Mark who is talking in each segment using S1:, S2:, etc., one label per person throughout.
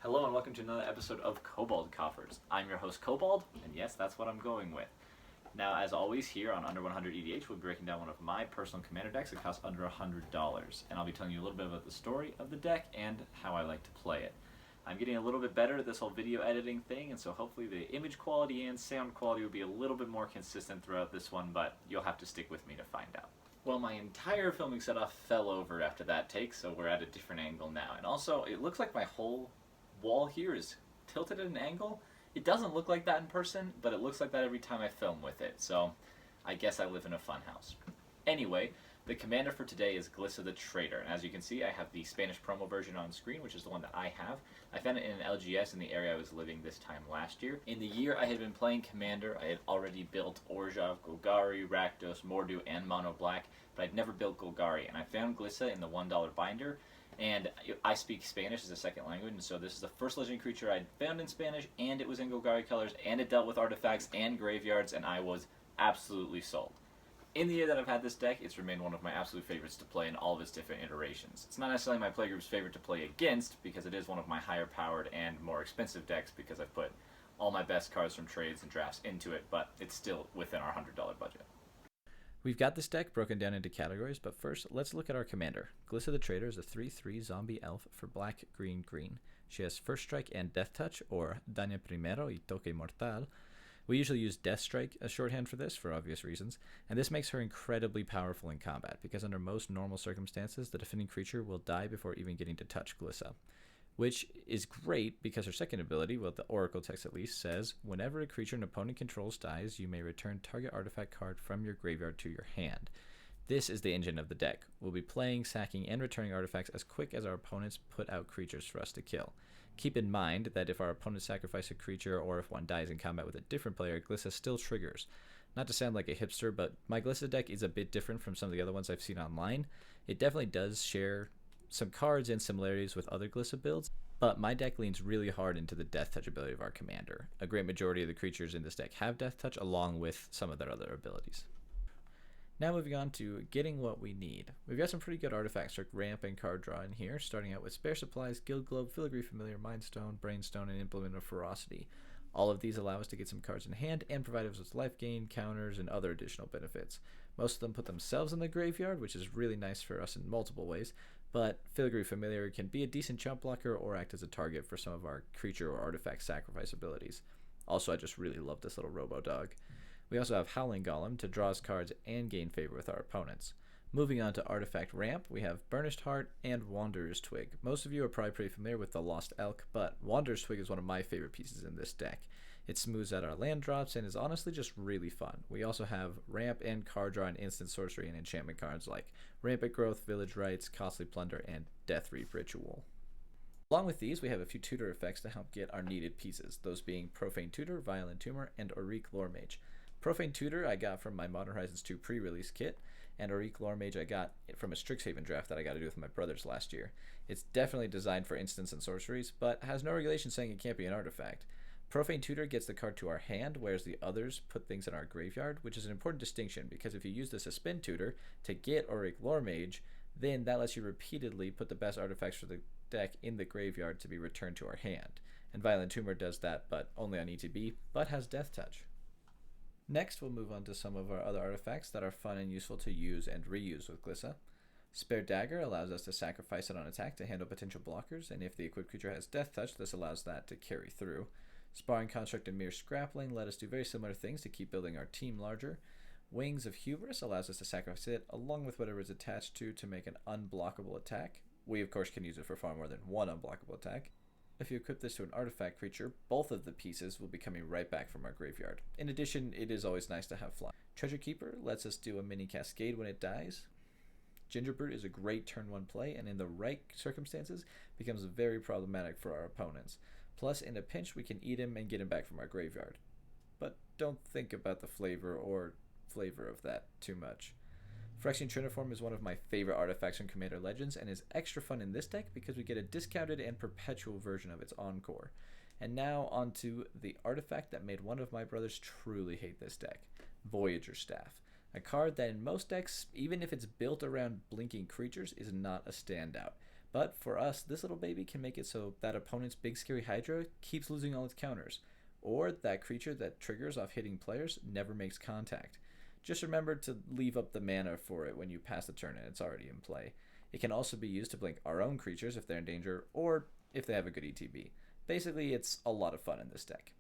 S1: Hello and welcome to another episode of Kobold Coffers. I'm your host Kobold, and yes, that's what I'm going with. Now, as always, here on Under 100 EDH, we'll be breaking down one of my personal commander decks that costs under $100, and I'll be telling you a little bit about the story of the deck and how I like to play it. I'm getting a little bit better at this whole video editing thing, and so hopefully the image quality and sound quality will be a little bit more consistent throughout this one, but you'll have to stick with me to find out. Well, my entire filming setup fell over after that take, so we're at a different angle now. And also, it looks like my whole wall here is tilted at an angle. It doesn't look like that in person, but it looks like that every time I film with it, so I guess I live in a fun house. Anyway, the commander for today is Glissa the Traitor, and as you can see, I have the Spanish promo version on screen, which is the one that I have. I found it in an LGS in the area I was living this time last year. In the year I had been playing Commander, I had already built Orzhov, Golgari, Rakdos, Mordu, and Mono Black, but I'd never built Golgari, and I found Glissa in the $1 binder, and I speak Spanish as a second language, and so this is the first legendary creature I'd found in Spanish, and it was in Golgari colors, and it dealt with artifacts and graveyards, and I was absolutely sold. In the year that I've had this deck, it's remained one of my absolute favorites to play in all of its different iterations. It's not necessarily my playgroup's favorite to play against, because it is one of my higher powered and more expensive decks, because I've put all my best cards from trades and drafts into it, but it's still within our $100 budget.
S2: We've got this deck broken down into categories, but first, let's look at our commander. Glissa the Traitor is a 3/3 zombie elf for black, green, green. She has First Strike and Deathtouch, or Daña Primero y Toque Mortal. We usually use Death Strike as shorthand for this, for obvious reasons, and this makes her incredibly powerful in combat, because under most normal circumstances, the defending creature will die before even getting to touch Glissa. Which is great because her second ability, well, the Oracle text at least, says, whenever a creature an opponent controls dies, you may return target artifact card from your graveyard to your hand. This is the engine of the deck. We'll be playing, sacking, and returning artifacts as quick as our opponents put out creatures for us to kill. Keep in mind that if our opponents sacrifice a creature or if one dies in combat with a different player, Glissa still triggers. Not to sound like a hipster, but my Glissa deck is a bit different from some of the other ones I've seen online. It definitely does share some cards and similarities with other Glissa builds, but my deck leans really hard into the Deathtouch ability of our commander. A great majority of the creatures in this deck have Deathtouch along with some of their other abilities. Now moving on to getting what we need. We've got some pretty good artifacts like ramp and card draw in here, starting out with Spare Supplies, Guild Globe, Filigree Familiar, Mindstone, Brainstone, and Implement of Ferocity. All of these allow us to get some cards in hand and provide us with life gain, counters, and other additional benefits. Most of them put themselves in the graveyard, which is really nice for us in multiple ways, but Filigree Familiar can be a decent chump blocker or act as a target for some of our creature or artifact sacrifice abilities. Also, I just really love this little robo-dog. We also have Howling Golem to draw us cards and gain favor with our opponents. Moving on to Artifact Ramp, we have Burnished Heart and Wanderer's Twig. Most of you are probably pretty familiar with the Lost Elk, but Wanderer's Twig is one of my favorite pieces in this deck. It smooths out our land drops and is honestly just really fun. We also have ramp and card draw and instant sorcery and enchantment cards like Rampant Growth, Village Rites, Costly Plunder, and Death Reap Ritual. Along with these, we have a few tutor effects to help get our needed pieces, those being Profane Tutor, Violent Tumor, and Auric Loremage. Profane Tutor I got from my Modern Horizons 2 pre-release kit, and Auric Loremage I got from a Strixhaven draft that I got to do with my brothers last year. It's definitely designed for instants and sorceries, but has no regulation saying it can't be an artifact. Profane Tutor gets the card to our hand, whereas the others put things in our graveyard, which is an important distinction, because if you use the Suspend Tutor to get Auric Loremage, then that lets you repeatedly put the best artifacts for the deck in the graveyard to be returned to our hand. And Violent Tumor does that, but only on ETB, but has Deathtouch. Next, we'll move on to some of our other artifacts that are fun and useful to use and reuse with Glissa. Spare Dagger allows us to sacrifice it on attack to handle potential blockers, and if the equipped creature has Deathtouch, this allows that to carry through. Sparring Construct and Mere Scrappling let us do very similar things to keep building our team larger. Wings of Hubris allows us to sacrifice it along with whatever it's attached to make an unblockable attack. We of course can use it for far more than one unblockable attack. If you equip this to an artifact creature, both of the pieces will be coming right back from our graveyard. In addition, it is always nice to have fly. Treasure Keeper lets us do a mini cascade when it dies. Gingerbread is a great turn 1 play, and in the right circumstances, becomes very problematic for our opponents. Plus, in a pinch, we can eat him and get him back from our graveyard. But don't think about the flavor of that too much. Phyrexian Triniform is one of my favorite artifacts from Commander Legends and is extra fun in this deck because we get a discounted and perpetual version of its Encore. And now onto the artifact that made one of my brothers truly hate this deck, Voyager Staff. A card that in most decks, even if it's built around blinking creatures, is not a standout. But for us, this little baby can make it so that opponent's big scary Hydra keeps losing all its counters, or that creature that triggers off hitting players never makes contact. Just remember to leave up the mana for it when you pass the turn and it's already in play. It can also be used to blink our own creatures if they're in danger, or if they have a good ETB. Basically, it's a lot of fun in this deck.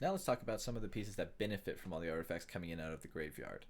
S2: Now let's talk about some of the pieces that benefit from all the artifacts coming in out of the graveyard.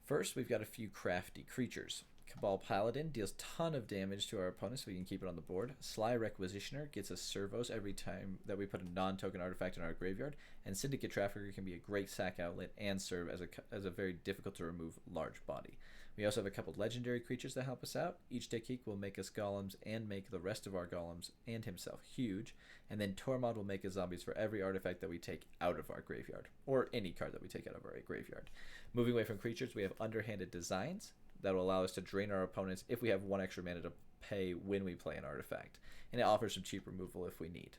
S2: First, we've got a few crafty creatures. Cabal Paladin deals ton of damage to our opponents so we can keep it on the board. Sly Requisitioner gets us servos every time that we put a non-token artifact in our graveyard. And Syndicate Trafficker can be a great sack outlet and serve as a very difficult to remove large body. We also have a couple legendary creatures that help us out. Each Dekik will make us golems and make the rest of our golems and himself huge. And then Tormod will make us zombies for every artifact that we take out of our graveyard, or any card that we take out of our graveyard. Moving away from creatures, we have Underhanded Designs that will allow us to drain our opponents if we have one extra mana to pay when we play an artifact. And it offers some cheap removal if we need.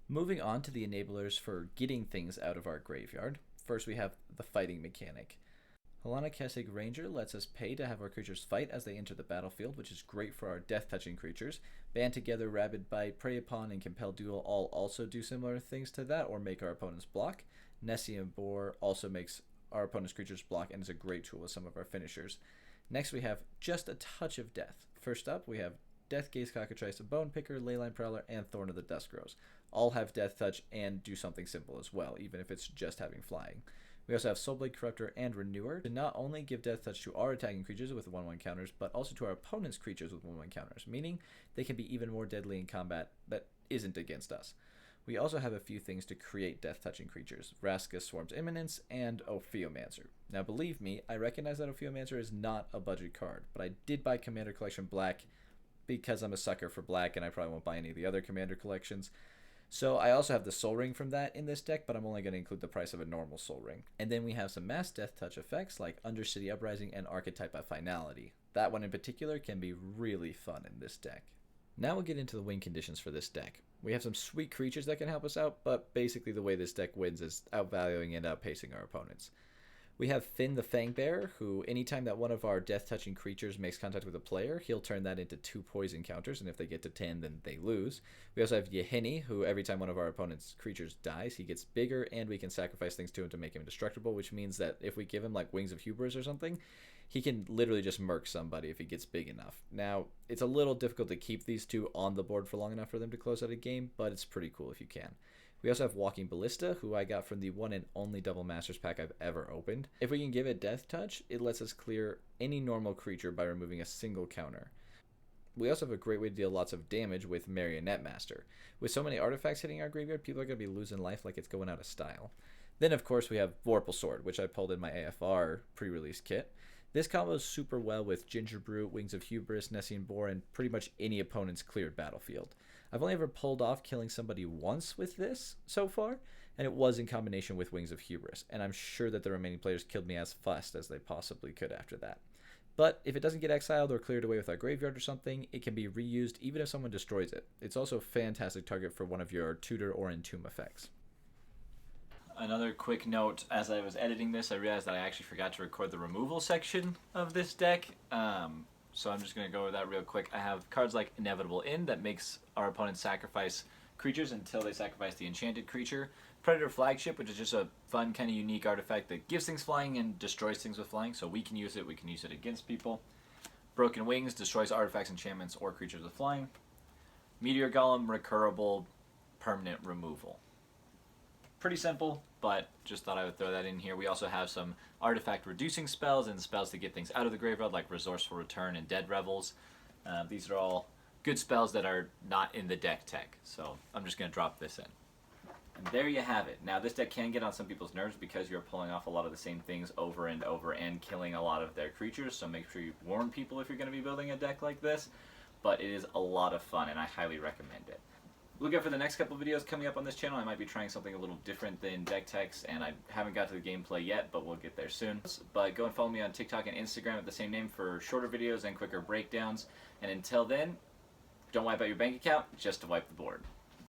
S2: Moving on to the enablers for getting things out of our graveyard. First, we have the fighting mechanic. Halana Kessig Ranger lets us pay to have our creatures fight as they enter the battlefield, which is great for our death-touching creatures. Band Together, Rabid Bite, Prey Upon, and Compel Duel all also do similar things to that, or make our opponents block. Nessian Boar also makes our opponent's creatures block and is a great tool with some of our finishers. Next, we have just a touch of death. First up, we have Death Gaze Cockatrice, Bone Picker, Leyline Prowler, and Thorn of the Dusk Rose. All have Death Touch and do something simple as well, even if it's just having flying. We also have Soulblade Corruptor and Renewer to not only give Death Touch to our attacking creatures with 1/1 counters, but also to our opponent's creatures with 1/1 counters, meaning they can be even more deadly in combat that isn't against us. We also have a few things to create death-touching creatures: Vraska Swarm's Imminence and Ophiomancer. Now believe me, I recognize that Ophiomancer is not a budget card, but I did buy Commander Collection Black because I'm a sucker for black and I probably won't buy any of the other Commander collections. So I also have the Soul Ring from that in this deck, but I'm only going to include the price of a normal Soul Ring. And then we have some mass Death Touch effects like Undercity Uprising and Archetype of Finality. That one in particular can be really fun in this deck. Now we'll get into the win conditions for this deck. We have some sweet creatures that can help us out, but basically the way this deck wins is outvaluing and outpacing our opponents. We have Finn the Fangbearer, who anytime that one of our death-touching creatures makes contact with a player, he'll turn that into 2 poison counters, and if they get to 10, then they lose. We also have Yehini, who every time one of our opponent's creatures dies, he gets bigger, and we can sacrifice things to him to make him indestructible, which means that if we give him like Wings of Hubris or something, he can literally just murk somebody if he gets big enough. Now, it's a little difficult to keep these two on the board for long enough for them to close out a game, but it's pretty cool if you can. We also have Walking Ballista, who I got from the one and only Double Masters pack I've ever opened. If we can give it Death Touch, it lets us clear any normal creature by removing a single counter. We also have a great way to deal lots of damage with Marionette Master. With so many artifacts hitting our graveyard, people are going to be losing life like it's going out of style. Then, of course, we have Vorpal Sword, which I pulled in my AFR pre-release kit. This combos super well with Ginger Brute, Wings of Hubris, Nessian Boar, and pretty much any opponent's cleared battlefield. I've only ever pulled off killing somebody once with this so far, and it was in combination with Wings of Hubris, and I'm sure that the remaining players killed me as fast as they possibly could after that. But if it doesn't get exiled or cleared away with our graveyard or something, it can be reused even if someone destroys it. It's also a fantastic target for one of your Tutor or Entomb effects.
S1: Another quick note, as I was editing this, I realized that I actually forgot to record the removal section of this deck. So I'm just going to go over that real quick. I have cards like Inevitable End that makes our opponents sacrifice creatures until they sacrifice the enchanted creature. Predator Flagship, which is just a fun, kind of unique artifact that gives things flying and destroys things with flying, so we can use it against people. Broken Wings destroys artifacts, enchantments, or creatures with flying. Meteor Golem, recurable, permanent removal. Pretty simple, but just thought I would throw that in here. We also have some artifact reducing spells and spells to get things out of the graveyard, like Resourceful Return and Dead Revels. These are all good spells that are not in the deck tech, so I'm just going to drop this in. And there you have it. Now, this deck can get on some people's nerves because you're pulling off a lot of the same things over and over and killing a lot of their creatures, so make sure you warn people if you're going to be building a deck like this. But it is a lot of fun, and I highly recommend it. Look out for the next couple of videos coming up on this channel. I might be trying something a little different than deck techs, and I haven't got to the gameplay yet, but we'll get there soon. But go and follow me on TikTok and Instagram at the same name for shorter videos and quicker breakdowns. And until then, don't wipe out your bank account, just to wipe the board.